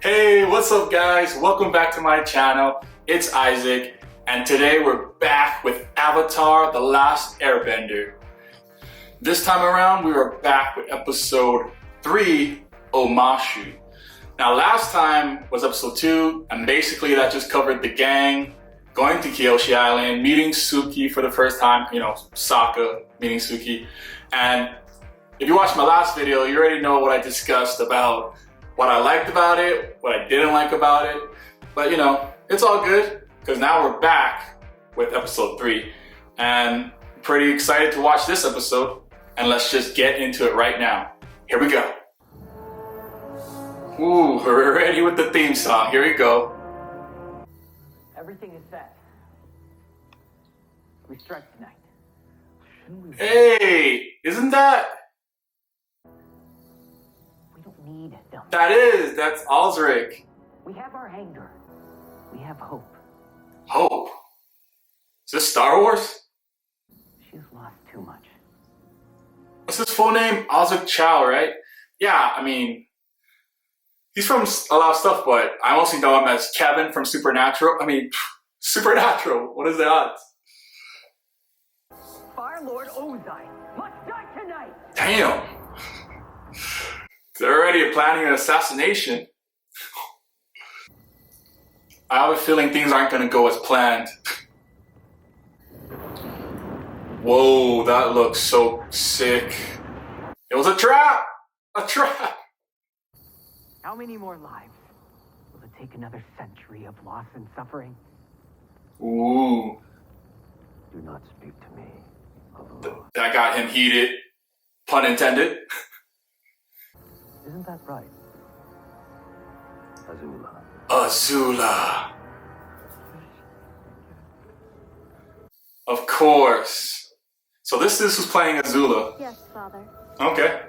Hey, what's up guys? Welcome back to my channel. It's Isaac, and today we're back with Avatar: The Last Airbender. This time around, we are back with episode 3, Omashu. Now last time was episode 2, and basically that just covered the gang going to Kyoshi Island, meeting Suki for the first time, Sokka meeting Suki. And if you watched my last video, you already know what I discussed about what I liked about it, what I didn't like about it. But it's all good, because now we're back with episode 3. And I'm pretty excited to watch this episode. And let's just get into it right now. Here we go. Ooh, we're ready with the theme song. Here we go. Everything is set. We strike tonight. Shouldn't we? Hey, isn't that? We don't need them. That's Osric. We have our anger. We have hope. Hope? Is this Star Wars? She's lost too much. What's his full name? Osric Chow, right? Yeah, I mean, he's from a lot of stuff, but I mostly know him as Kevin from Supernatural. I mean, Supernatural, what is the odds? Fire Lord Ozai must die tonight! Damn! They're already planning an assassination. I have a feeling things aren't gonna go as planned. Whoa, that looks so sick. It was a trap! A trap! How many more lives? Will it take another century of loss and suffering? Ooh. Do not speak to me of loss. That got him heated. Pun intended. Isn't that right? Azula. Azula. Of course. So this is who's playing Azula. Yes, Father. Okay.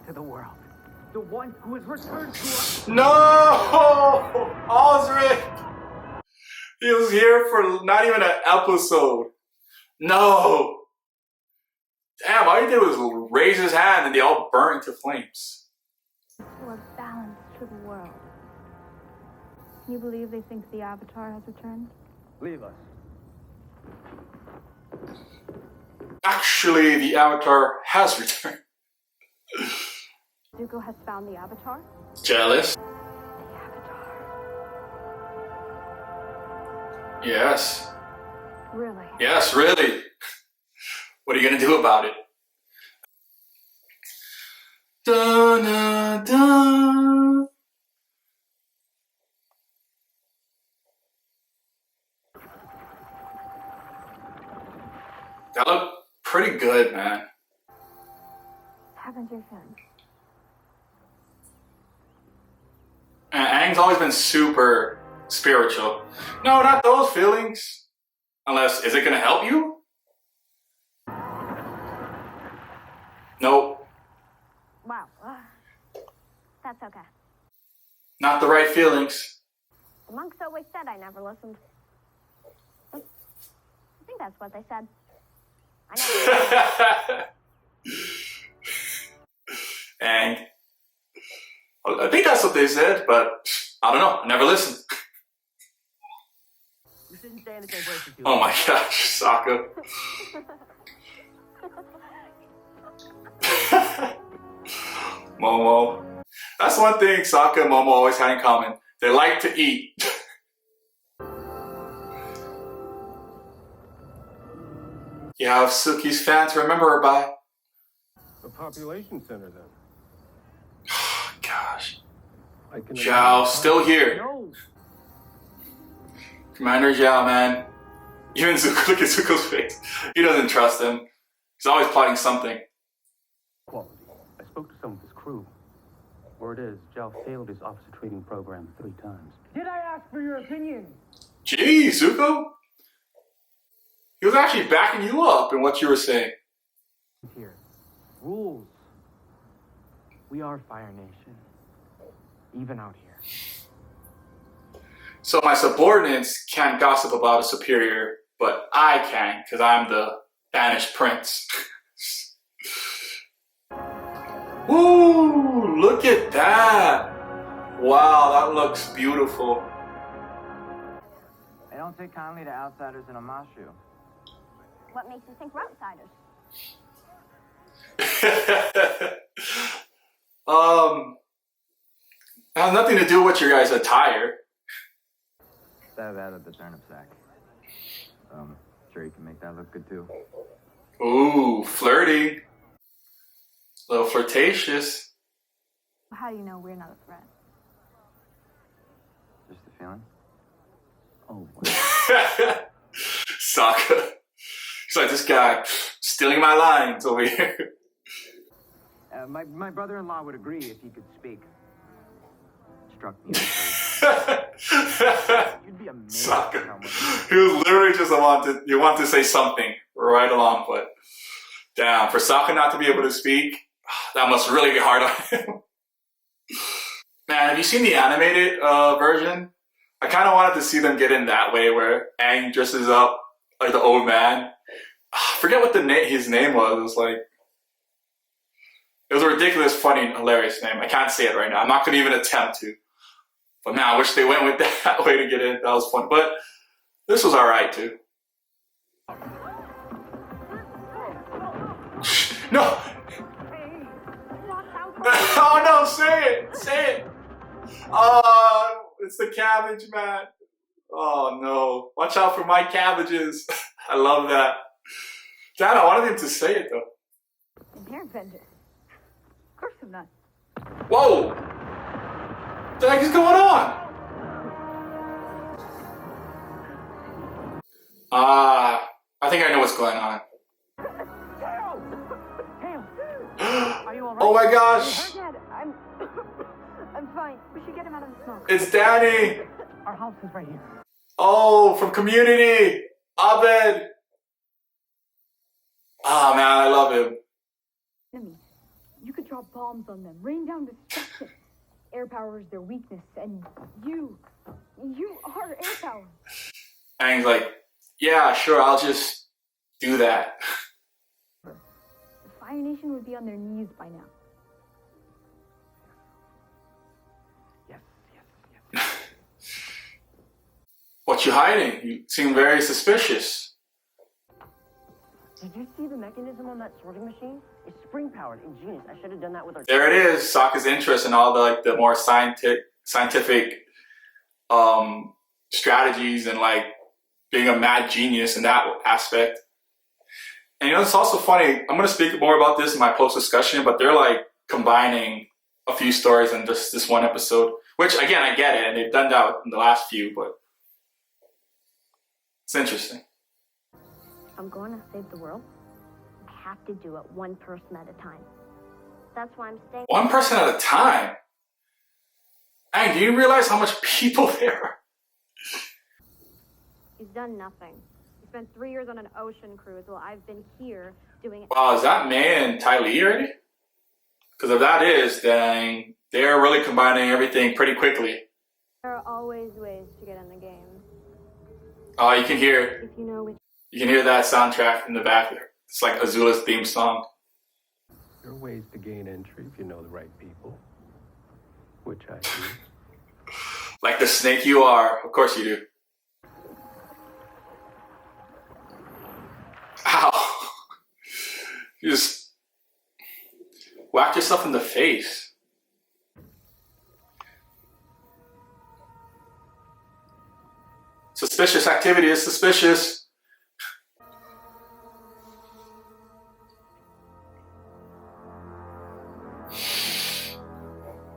To the world. The one who has returned to us. No! Osric! He was here for not even an episode. No! Damn, all he did was raise his hand and they all burnt into flames. For balance to the world. You believe they think the Avatar has returned? Leave us. Actually, the Avatar has returned. Zuko has found the Avatar? Jealous? The Avatar. Yes. Really? Yes, really. What are you gonna do about it? Da, da, da. That looked pretty good, man. Haven't you been? And Aang's always been super spiritual. No, not those feelings. Unless, is it gonna help you? Nope. Wow. That's okay. Not the right feelings. The monks always said I never listened. I think that's what they said. I never Aang. I think that's what they said, but I don't know. I never listened. You shouldn't say anything worse if you. Oh my gosh, Sokka. Momo. That's one thing Sokka and Momo always had in common. They like to eat. You have Suki's fan to remember her by. A population center, then. Oh, gosh. I can Zhao, still here. No. Commander Zhao, man. Even Zuko, look at Zuko's face. He doesn't trust him. He's always plotting something. Quality. I spoke to some of his crew. Word is, Zhao failed his officer training program 3 times. Did I ask for your opinion? Gee, Zuko. He was actually backing you up in what you were saying. Here. Rules. We are Fire Nation. Even out here. So my subordinates can't gossip about a superior, but I can, because I'm the banished prince. Woo! Look at that! Wow, that looks beautiful. They don't take kindly to outsiders in Omashu. What makes you think we're outsiders? It has nothing to do with your guys' attire. That at the turnip sack. Sure you can make that look good too. Ooh, flirty. A little flirtatious. How do you know we're not a threat? Just a feeling. Oh, wow. Sokka. He's like, this guy stealing my lines over here. My brother-in-law would agree if he could speak. Struck me. You'd be amazed Sokka. how much. He was literally just want to say something right along, but damn, for Sokka not to be able to speak, that must really be hard on him. Man, have you seen the animated version? I kind of wanted to see them get in that way where Aang dresses up like the old man. I forget what his name was. It was like, it was a ridiculous, funny, hilarious name. I can't say it right now. I'm not going to even attempt to. But man, I wish they went with that way to get in. That was fun. But this was alright too. No! Oh no, say it! Say it! Oh, it's the cabbage man. Oh no. Watch out for my cabbages. I love that. Dad, I wanted him to say it though. An airbender. Of course I'm not. Whoa! What the heck is going on? I think I know what's going on. Are you alright? Oh my gosh! Dad, I'm fine. We should get him out of the smoke. It's Danny! Our house is right here. Oh, from Community! Abed! Oh man, I love him. Enemies. You could drop bombs on them, rain down destruction. Air power is their weakness, and you are air power. And he's like, yeah, sure, I'll just do that. The Fire Nation would be on their knees by now. Yes, yes, yes. What you hiding? You seem very suspicious. Did you see the mechanism on that sorting machine? It's spring-powered, ingenious. I should have done that with our... There it is, Sokka's interest in all the more scientific strategies and like being a mad genius in that aspect. And it's also funny, I'm going to speak more about this in my post-discussion, but they're like combining a few stories in just this one episode, which again, I get it, and they've done that in the last few, but it's interesting. I'm going to save the world. I have to do it one person at a time. That's why I'm staying. One person at a time? Hey, do you realize how much people there are? He's done nothing. He spent 3 years on an ocean cruise while I've been here doing... Wow, is that May and Ty Lee already? Because if that is, then they're really combining everything pretty quickly. There are always ways to get in the game. Oh, you can hear If you know which... You can hear that soundtrack in the back there. It's like Azula's theme song. There are ways to gain entry if you know the right people, which I do. Like the snake you are. Of course you do. Ow. You just whacked yourself in the face. Suspicious activity is suspicious.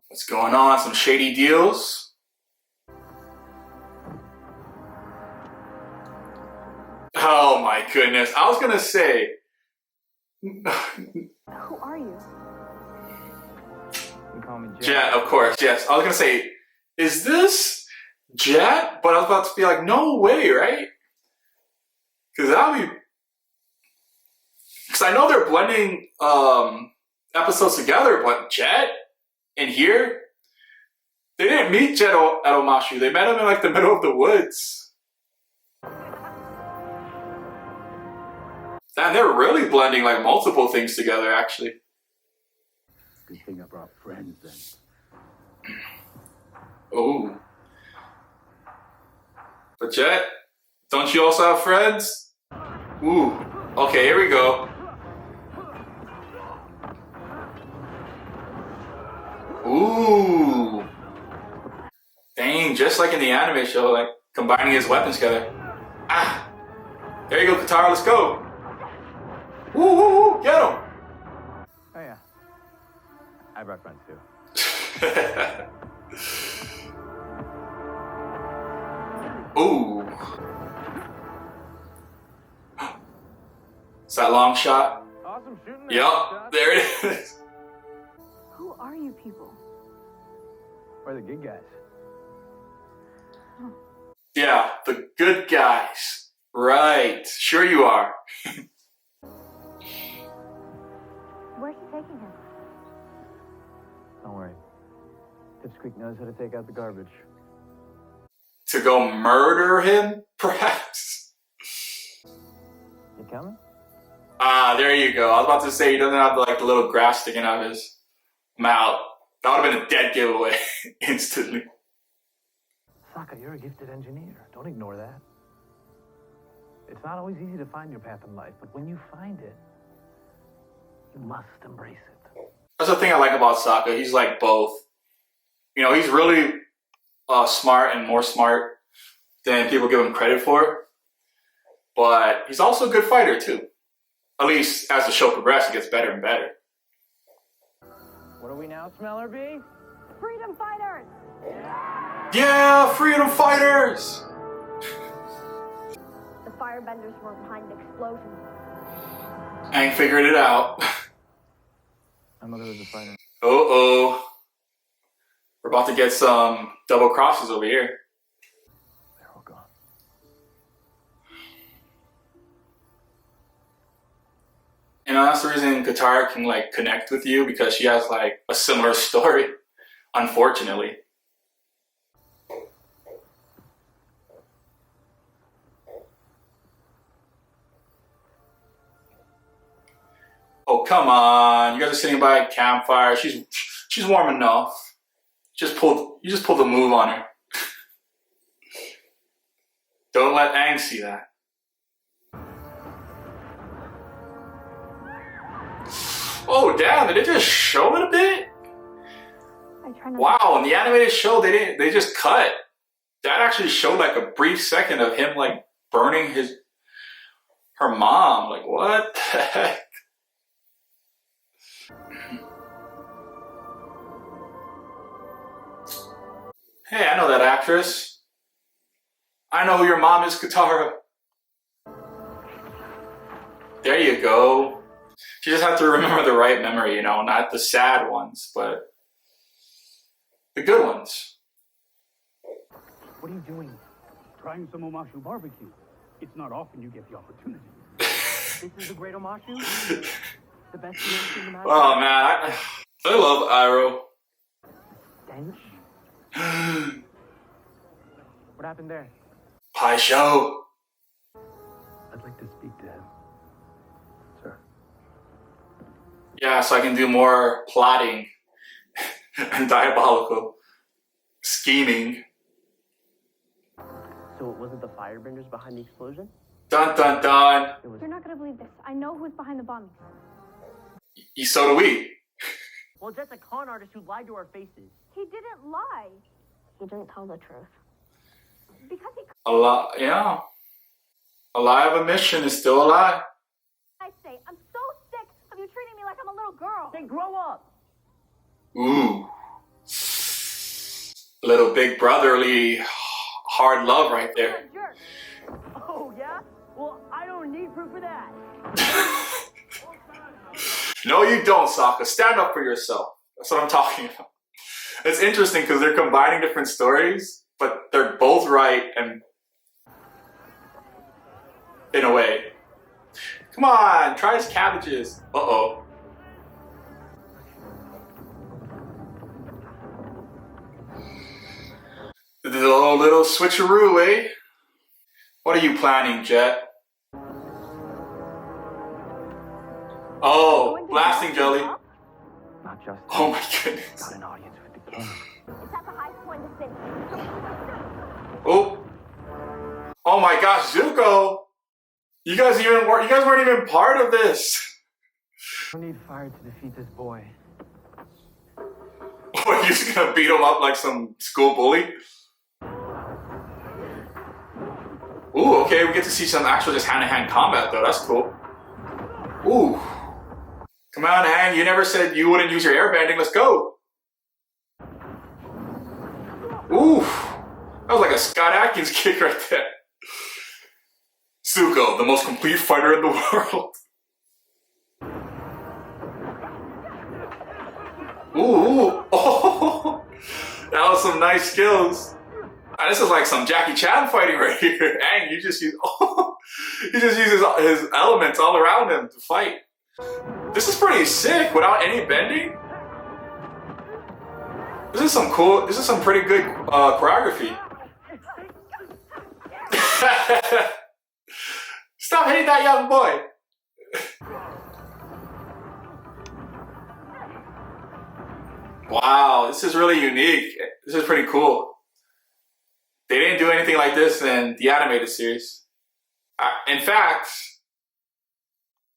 What's going on? Some shady deals? Oh my goodness. I was gonna say. Who are you? You call me Jet. Jet, of course, yes. I was gonna say, is this Jet? But I was about to be like, no way, right? Because that'd be. Because I know they're blending episodes together, but Jet in here, they didn't meet Jet at Omashu. They met him in like the middle of the woods. And they're really blending like multiple things together, actually. Good thing I brought friends then. Oh. But Jet, don't you also have friends? Ooh. Okay, here we go. Ooh. Dang, just like in the anime show, like combining his weapons together. Ah. There you go, Katara, let's go. Woo, woo, woo, get him. Oh yeah. I brought friends too. Ooh. Is that long shot? Awesome shooting. Yup, there it is. Who are you people? We're the good guys. Yeah, the good guys. Right. Sure you are. Where's he taking him? Don't worry. Pipsqueak knows how to take out the garbage. To go murder him, perhaps? You coming? Ah, there you go. I was about to say he doesn't have like the little grass sticking out of his mouth. That would have been a dead giveaway instantly. Sokka, you're a gifted engineer. Don't ignore that. It's not always easy to find your path in life, but when you find it, you must embrace it. That's the thing I like about Sokka. He's like both. You know, he's really smart and more smart than people give him credit for. But he's also a good fighter too. At least as the show progresses, it gets better and better. What are we now, Smeller B? Freedom fighters! Yeah, freedom fighters! The firebenders were behind the explosion. I ain't figured it out. My mother was a fighter. Uh-oh. We're about to get some double crosses over here. They're all gone. You know, that's the reason Katara can like connect with you, because she has like a similar story, unfortunately. Oh, come on. You guys are sitting by a campfire. She's warm enough. You just pulled a move on her. Don't let Aang see that. Oh damn, did they just show it a bit? I try not Wow, in the animated show they just cut. That actually showed like a brief second of him like burning her mom. Like what the heck? Hey, I know that actress. I know who your mom is, Katara. There you go. You just have to remember the right memory, you know, not the sad ones, but the good ones. What are you doing? Trying some Omashu barbecue. It's not often you get the opportunity. This is the great Omashu? The best you ever seen in the match? Oh man, I love Iroh. Stench? What happened there? Pie show. I'd like to speak to him. Sir. Yeah, so I can do more plotting and diabolical scheming. So it wasn't the firebenders behind the explosion? Dun dun dun. It was... You're not gonna believe this. I know who's behind the bombing. So do we. Well, Jet's a con artist who lied to our faces. He didn't lie. He didn't tell the truth. Because he A lie, yeah. A lie of omission is still a lie. I say, I'm so sick of you treating me like I'm a little girl. Then grow up! Ooh. Little big brotherly hard love right You're there. a jerk. Oh, yeah? Well, I don't need proof of that. No, you don't, Sokka. Stand up for yourself. That's what I'm talking about. It's interesting because they're combining different stories, but they're both right and in a way. Come on, try his cabbages. Uh-oh. The little switcheroo, eh? What are you planning, Jet? Oh, blasting jelly. Not just Oh my goodness. got an audience with the king. It's at the highest point in the city. Oh. Oh my gosh, Zuko. You guys weren't even part of this. We need fire to defeat this boy. What, you're just gonna beat him up like some school bully? Ooh, okay, we get to see some actual just hand-to-hand combat though, that's cool. Ooh. Come on, Aang, you never said you wouldn't use your airbending, let's go. Ooh. That was like a Scott Adkins kick right there. Zuko, the most complete fighter in the world. Ooh, oh, that was some nice skills. This is like some Jackie Chan fighting right here. Aang, he just uses his elements all around him to fight. This is pretty sick without any bending. This is some pretty good choreography. Stop hitting that young boy. Wow, this is really unique. This is pretty cool. They didn't do anything like this in the animated series. In fact,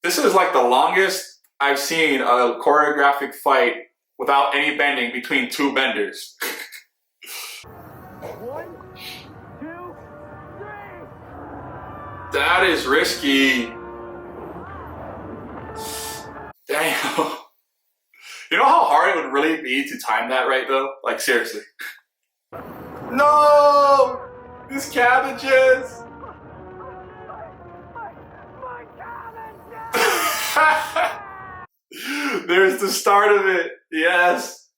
this is like the longest I've seen a choreographic fight without any bending between two benders. 1, 2, 3. That is risky. Damn. You know how hard it would really be to time that right though? Like seriously. No! These cabbages! My cabbages! There's the start of it. Yes.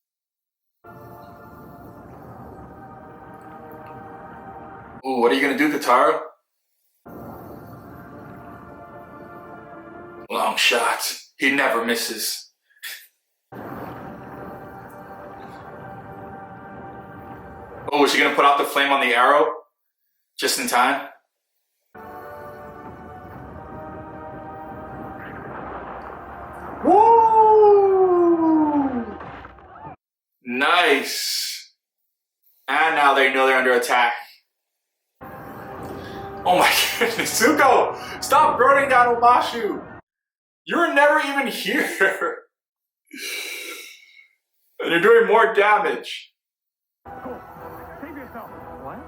Ooh, what are you gonna do, Katara? Long shot. He never misses. Oh, is she gonna put out the flame on the arrow? Just in time? Woo! Nice. And now they know they're under attack. Oh my goodness, Zuko! Stop burning down Omashu! You were never even here! And you're doing more damage. Save yourself. What?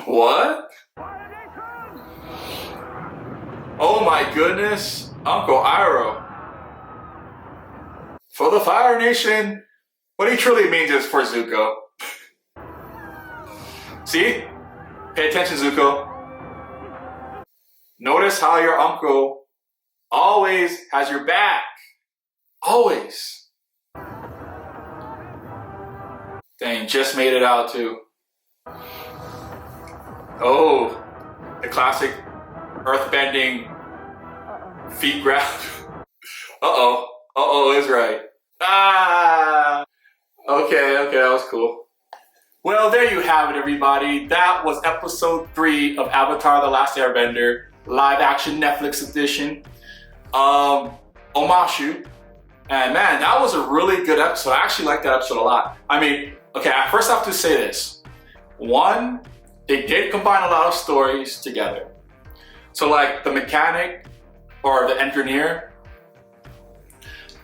What? Oh my goodness, Uncle Iroh. For the Fire Nation. What he truly means is for Zuko. See? Pay attention, Zuko. Notice how your uncle always has your back. Always. Dang, just made it out too. Oh, the classic earthbending feet grab. Uh-oh. Uh-oh is right. Ah! Okay, that was cool. Well, there you have it, everybody. That was episode 3 of Avatar: The Last Airbender, live action Netflix edition. Omashu. And man, that was a really good episode. I actually liked that episode a lot. I mean, okay, I first have to say this. One, they did combine a lot of stories together. So like the mechanic or the engineer,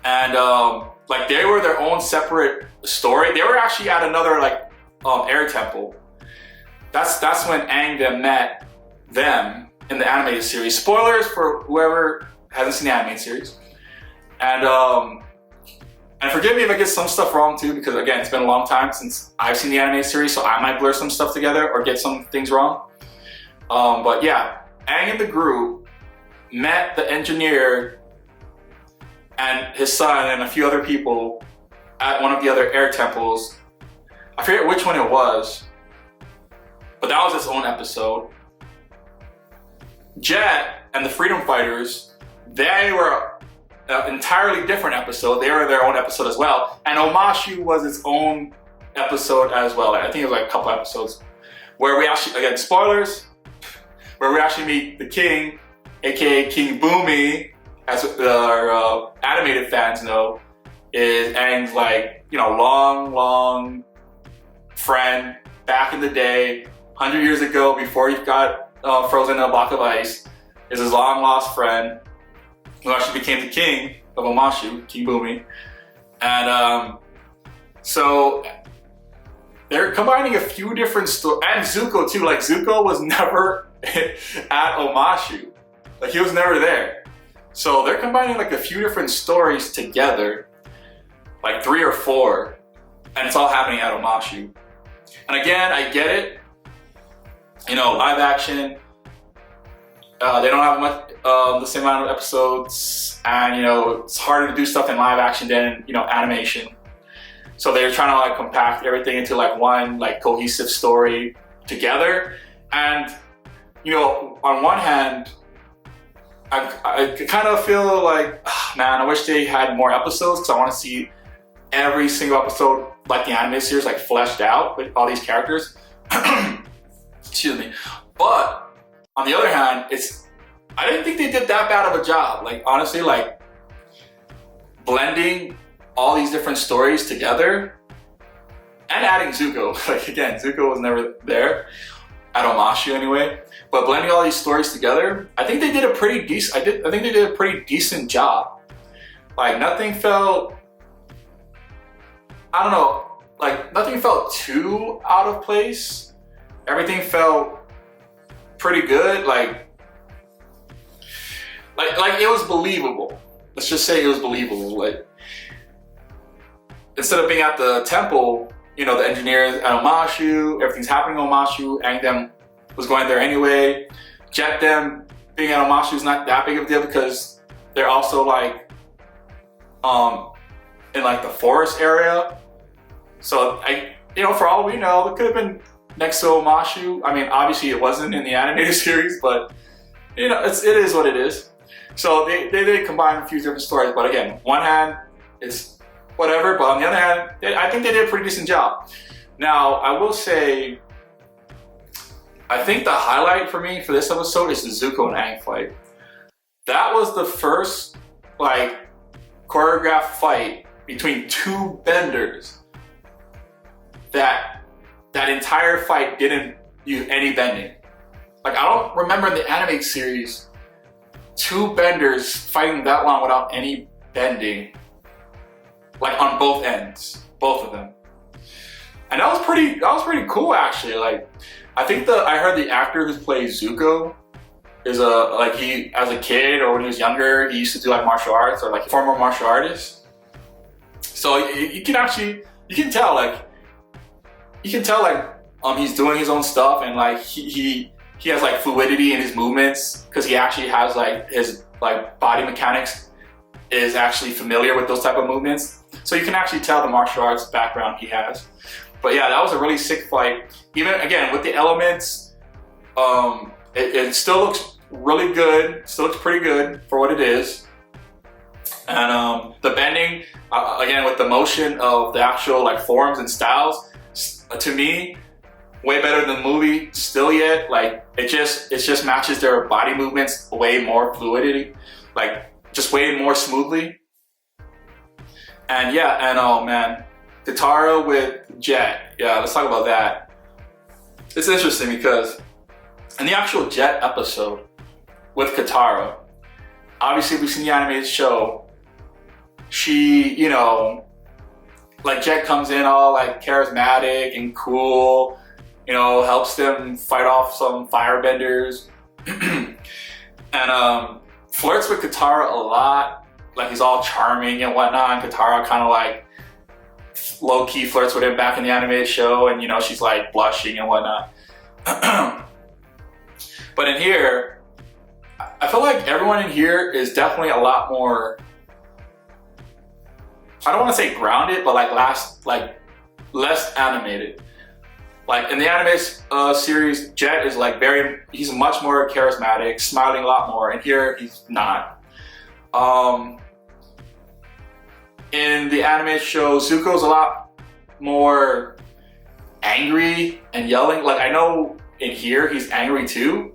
and like they were their own separate story. They were actually at another like air temple. That's when Aang then met them in the animated series. Spoilers for whoever hasn't seen the animated series. And forgive me if I get some stuff wrong too, because again, it's been a long time since I've seen the animated series, so I might blur some stuff together or get some things wrong. But yeah, Aang and the group met the engineer and his son and a few other people at one of the other air temples. I forget which one it was, but that was its own episode. Jet and the Freedom Fighters, they were an entirely different episode. They were their own episode as well. And Omashu was its own episode as well. I think it was like a couple episodes where we actually, again, spoilers, where we actually meet the king, aka King Boomy, as our animated fans know. is Aang's like, you know, long friend back in the day, 100 years ago, before he got frozen in a block of ice, is his long lost friend who actually became the king of Omashu, King Bumi. And so they're combining a few different stories, and Zuko too. Like Zuko was never at Omashu, like he was never there. So they're combining like a few different stories together, like 3 or 4, and it's all happening at Omashu. And again, I get it. You know, live action. They don't have much, the same amount of episodes, and you know, it's harder to do stuff in live action than, you know, animation. So they're trying to like compact everything into like one like cohesive story together. And you know, on one hand, I kind of feel like, man, I wish they had more episodes, because I want to see every single episode like the anime series, like fleshed out with all these characters. Excuse me. But on the other hand, I didn't think they did that bad of a job. Like honestly, like blending all these different stories together and adding Zuko. Like again, Zuko was never there at Omashu anyway. But blending all these stories together, I think they did a pretty decent. I think they did a pretty decent job. Like nothing felt, I don't know, like nothing felt too out of place. Everything felt pretty good. Like it was believable. Let's just say it was believable. Like instead of being at the temple, you know, the engineers at Omashu, everything's happening in Omashu, Aang them was going there anyway. Jet them being at Omashu is not that big of a deal, because they're also like in like the forest area. So you know, for all we know, it could have been next to Omashu. I mean, obviously it wasn't in the animated series, but you know, it is what it is. So they did combine a few different stories, but again, one hand it's whatever, but on the other hand, I think they did a pretty decent job. Now, I will say, I think the highlight for me for this episode is the Zuko and Aang fight. That was the first like choreographed fight between 2 benders that entire fight didn't use any bending. Like I don't remember in the anime series 2 benders fighting that long without any bending, like on both ends, both of them. And that was pretty cool actually. Like I think I heard the actor who plays Zuko is he as a kid or when he was younger, he used to do like martial arts, or like a former martial artist. So you can tell he's doing his own stuff, and like he has like fluidity in his movements, because he actually has like his like body mechanics is actually familiar with those type of movements. So you can actually tell the martial arts background he has. But yeah, that was a really sick fight. Even again with the elements, it still looks really good. Still looks pretty good for what it is. And the bending, again with the motion of the actual like forms and styles, to me, way better than the movie still yet. Like it just matches their body movements way more fluidity, like just way more smoothly. And yeah, and oh man, Katara with Jet. Yeah, let's talk about that. It's interesting because in the actual Jet episode with Katara, obviously we've seen the animated show. She, you know, like Jet comes in all like charismatic and cool, you know, helps them fight off some firebenders, and flirts with Katara a lot. Like he's all charming and whatnot, and Katara kind of like low-key flirts with him back in the animated show, and you know, she's like blushing and whatnot. But in here, I feel like everyone in here is definitely a lot more, I don't want to say grounded, but like less animated. Like in the anime series, Jet is like he's much more charismatic, smiling a lot more, and here he's not. In the anime show, Zuko's a lot more angry and yelling. Like I know in here he's angry too,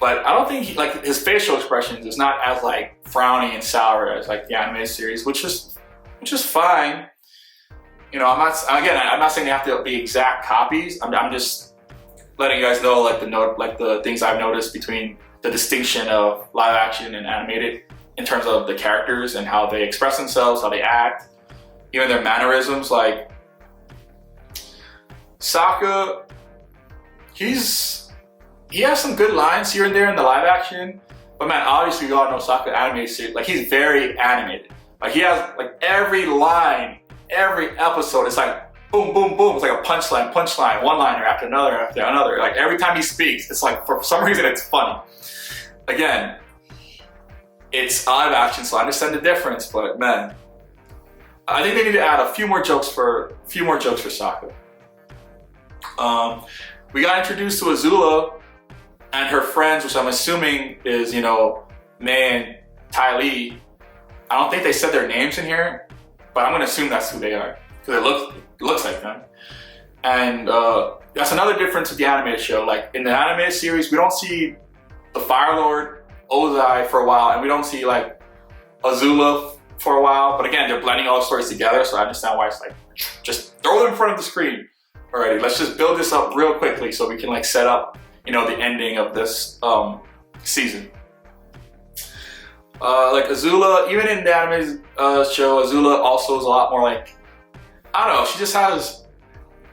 but I don't think his facial expressions is not as like frowny and sour as like the anime series, which is which is fine. You know, I'm not saying they have to be exact copies. I'm just letting you guys know like the things I've noticed between the distinction of live action and animated in terms of the characters and how they express themselves, how they act, even their mannerisms. Like Sokka, he has some good lines here and there in the live action, but man, obviously we all know Sokka animated series, like he's very animated. Like he has like every line, every episode, it's like boom, boom, boom. It's like a punchline, one-liner after another. Like every time he speaks, it's like for some reason it's funny. Again, it's live action, so I understand the difference, but man, I think they need to add a few more jokes for Sokka. We got introduced to Azula and her friends, which I'm assuming is, you know, Mei and Ty Lee. I don't think they said their names in here, but I'm gonna assume that's who they are because it looks like them. And that's another difference with the animated show. Like in the animated series, we don't see the Fire Lord, Ozai for a while, and we don't see like Azula for a while. But again, they're blending all the stories together, so I understand why it's like, just throw them in front of the screen already. Let's just build this up real quickly so we can like set up, you know, the ending of this season. Like Azula, even in the animated show, Azula also is a lot more like, I don't know, she just has,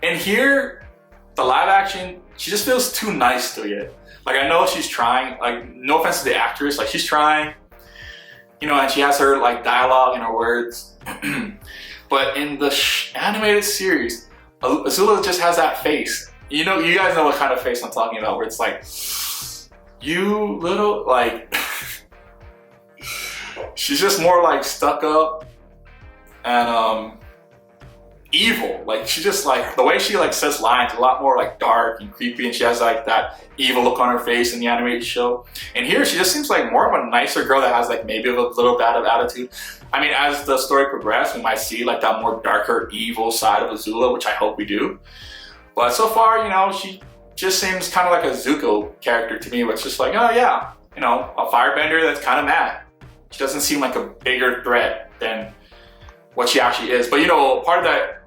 in here, the live action, she just feels too nice to you. Like I know she's trying, like no offense to the actress, like she's trying, you know, and she has her like dialogue and her words. But in the animated series, Azula just has that face. You know, you guys know what kind of face I'm talking about, where it's like, you little, like, she's just more like stuck up and evil. Like she just like, the way she like says lines, a lot more like dark and creepy, and she has like that evil look on her face in the animated show. And here she just seems like more of a nicer girl that has like maybe a little bit of attitude. I mean, as the story progresses, we might see like that more darker, evil side of Azula, which I hope we do. But so far, you know, she just seems kind of like a Zuko character to me, where it's just like, oh yeah, you know, a firebender that's kind of mad. She doesn't seem like a bigger threat than what she actually is. But you know, part of that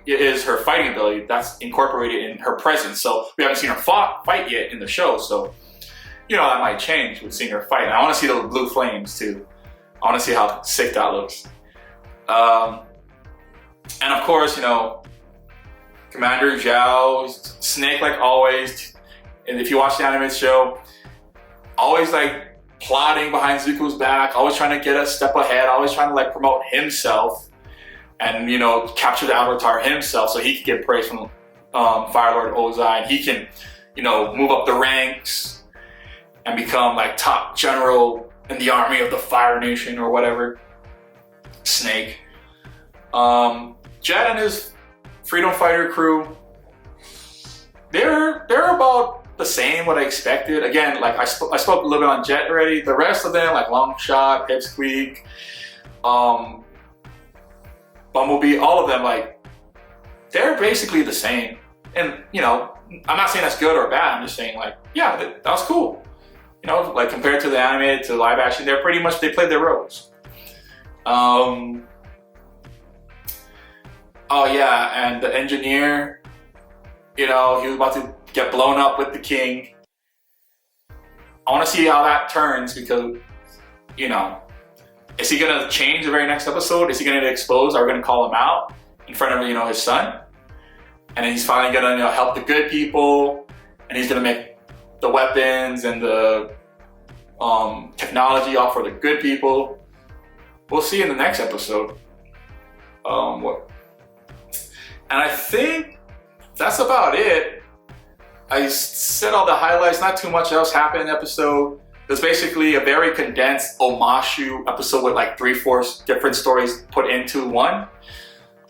is her fighting ability that's incorporated in her presence. So we haven't seen her fight yet in the show. So, you know, that might change with seeing her fight. And I want to see those blue flames too. I want to see how sick that looks. And of course, you know, Commander Zhao, Snake like always. And if you watch the animated show, always like plotting behind Zuko's back, always trying to get a step ahead, always trying to like promote himself and, you know, capture the Avatar himself so he can get praise from Fire Lord Ozai, and he can, you know, move up the ranks and become like top general in the army of the Fire Nation or whatever. Snake. Jet and his Freedom Fighter crew, they're about the same what I expected. Again, like I spoke a little bit on Jet already. The rest of them, like Longshot, Pipsqueak, Bumblebee, all of them, like, they're basically the same. And, you know, I'm not saying that's good or bad, I'm just saying, like, yeah, that was cool. You know, like, compared to the animated to live action, they're pretty much, they played their roles. Oh yeah, and the engineer, you know, he was about to get blown up with the king. I want to see how that turns because, you know, is he gonna change the very next episode? Is he gonna expose? Are we gonna call him out in front of, you know, his son? And then he's finally gonna, you know, help the good people, and he's gonna make the weapons and the technology all for the good people. We'll see in the next episode. And I think that's about it. I said all the highlights, not too much else happened in the episode. It was basically a very condensed Omashu episode with like 3/4 different stories put into one.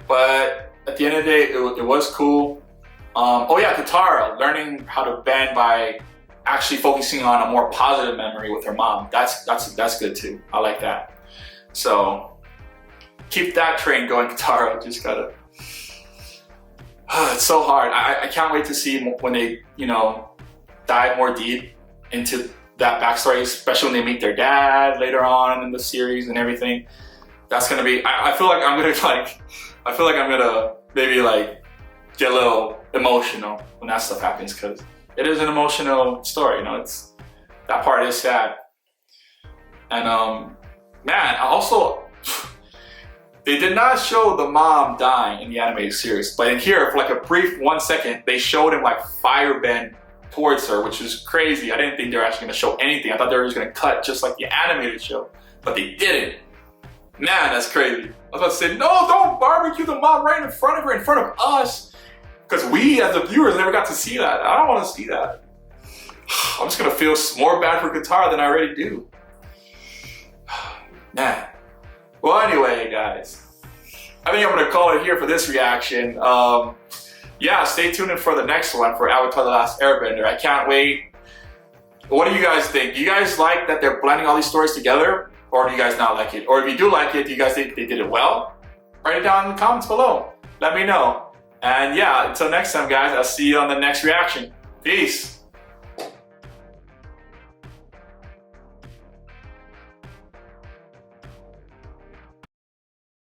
But at the end of the day, it was cool. Oh yeah, Katara learning how to bend by actually focusing on a more positive memory with her mom. That's good too. I like that. So keep that train going, Katara. Just gotta. It's so hard. I can't wait to see when they, you know, dive more deep into that backstory, especially when they meet their dad later on in the series and everything. that's gonna be, I feel like I'm gonna maybe like get a little emotional when that stuff happens, because it is an emotional story, you know, that part is sad. And man, also, they did not show the mom dying in the animated series, but in here, for like a brief 1 second, they showed him like firebend towards her, which is crazy. I didn't think they were actually gonna show anything. I thought they were just gonna cut just like the animated show, but they didn't. Man, that's crazy. I was about to say, no, don't barbecue the mom right in front of her, in front of us. Because we, as the viewers, never got to see that. I don't want to see that. I'm just gonna feel more bad for Katara than I already do. Man. Well, anyway, guys, I think I'm gonna call it here for this reaction. Yeah, stay tuned in for the next one for Avatar: The Last Airbender. I can't wait. What do you guys think? Do you guys like that they're blending all these stories together? Or do you guys not like it? Or if you do like it, do you guys think they did it well? Write it down in the comments below. Let me know. And yeah, until next time, guys, I'll see you on the next reaction. Peace.